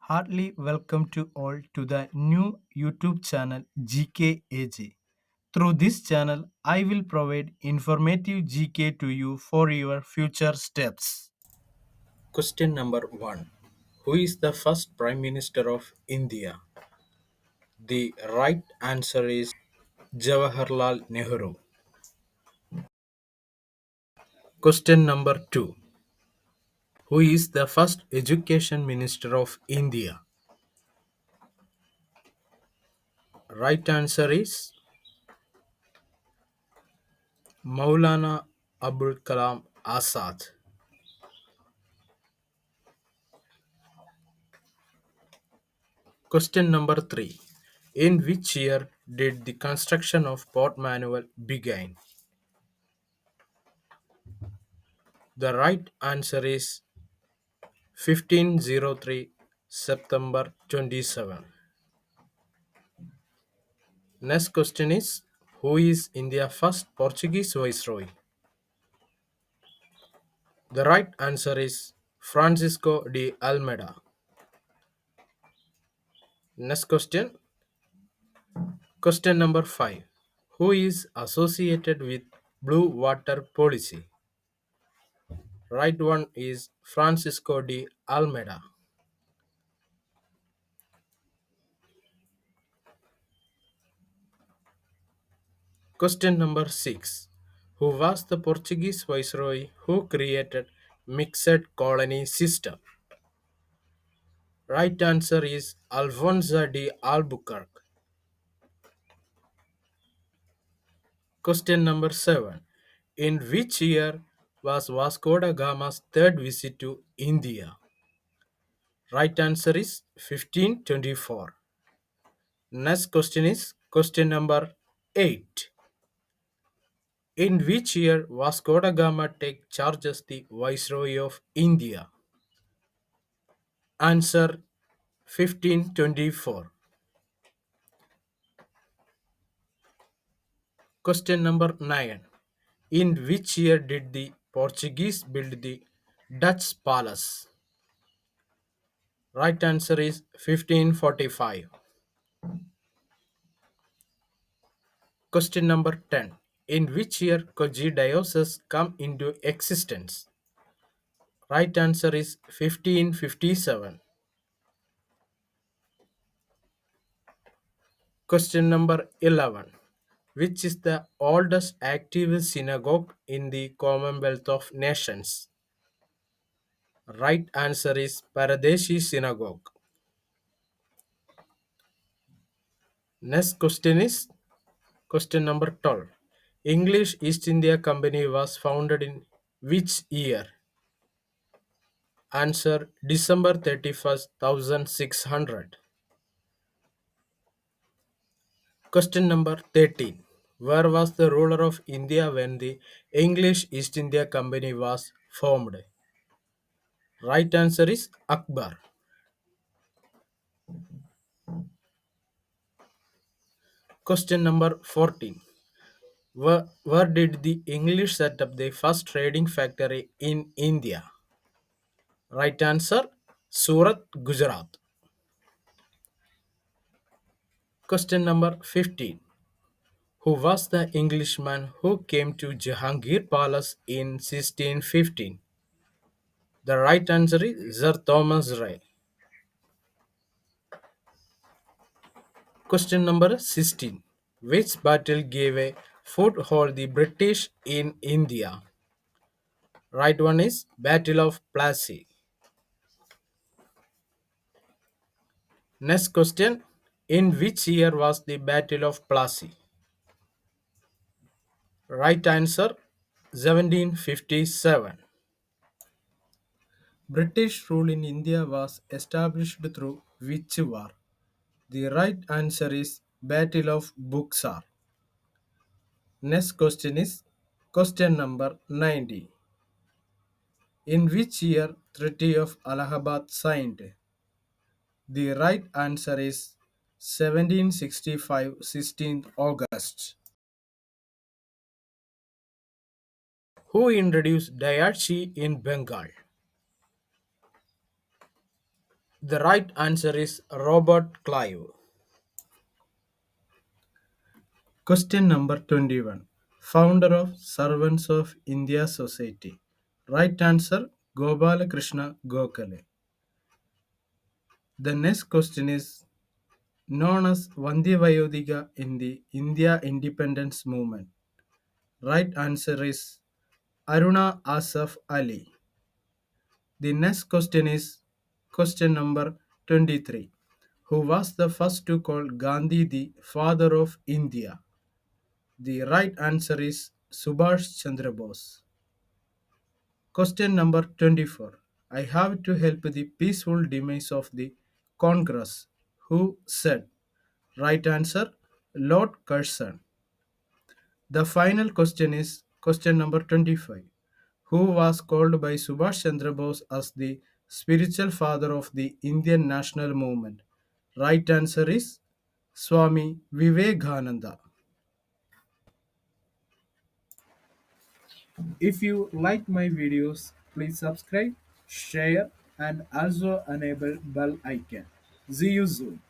Heartily welcome to all to the new YouTube channel GKAJ. Through this channel, I will provide informative GK to you for your future steps. Question number 1. Who is the first Prime Minister of India? The right answer is Jawaharlal Nehru. Question number 2. Who is the first Education Minister of India? Right answer is Maulana Abul Kalam Azad. Question number 3. In which year did the construction of Port Manual begin? The right answer is 1503 September 27. Next question is who is India's first Portuguese viceroy? The right answer is Francisco de Almeida. Next question, question number 5. Who is associated with Blue Water Policy? Right one is Francisco de Almeida. Question number 6. Who was the Portuguese viceroy who created mixed colony system? Right answer is Alfonso de Albuquerque. Question number 7. In which year was Vasco da Gama's third visit to India? Right answer is 1524. Next question is question number 8. In which year Vasco da Gama take charge as the Viceroy of India? Answer 1524. Question number 9. In which year did the Portuguese build the Dutch Palace? Right answer is 1545. Question number 10. In which year Koji diocese come into existence? Right answer is 1557. Question number 11. Which is the oldest active synagogue in the Commonwealth of Nations? Right answer is Paradeshi Synagogue. Next question is question number 12. English East India Company was founded in which year? Answer December 31st, 1600. Question number 13. Where was the ruler of India when the English East India Company was formed? Right answer is Akbar. Question number 14. Where did the English set up the first trading factory in India? Right answer Surat, Gujarat. Question number 15. Who was the Englishman who came to Jahangir Palace in 1615? The right answer is Sir Thomas Ray. Question number 16. Which battle gave a foothold the British in India? Right one is Battle of Plassey. Next question. In which year was the Battle of Plassey? Right answer 1757. British rule in India was established through which war? The right answer is Battle of Buxar. Next question is question number 90. In which year Treaty of Allahabad signed? The right answer is 1765 16th August. Who introduced Dayachi in Bengal? The right answer is Robert Clive. Question number 21. Founder of Servants of India Society. Right answer Gopala Krishna Gokhale. The next question is known as Vande Vayodika in the India independence movement. Right answer is Aruna Asaf Ali. The next question is question number 23. Who was the first to call Gandhi the father of India? The right answer is Subhash Chandra Bose. Question number 24. I have to help the peaceful demise of the Congress. Who said? Right answer Lord Curzon. The final question is question number 25. Who was called by Subhash Chandra Bose as the spiritual father of the Indian national movement? Right answer is Swami Vivekananda. If you like my videos, please subscribe, share, and also enable bell icon. See you soon.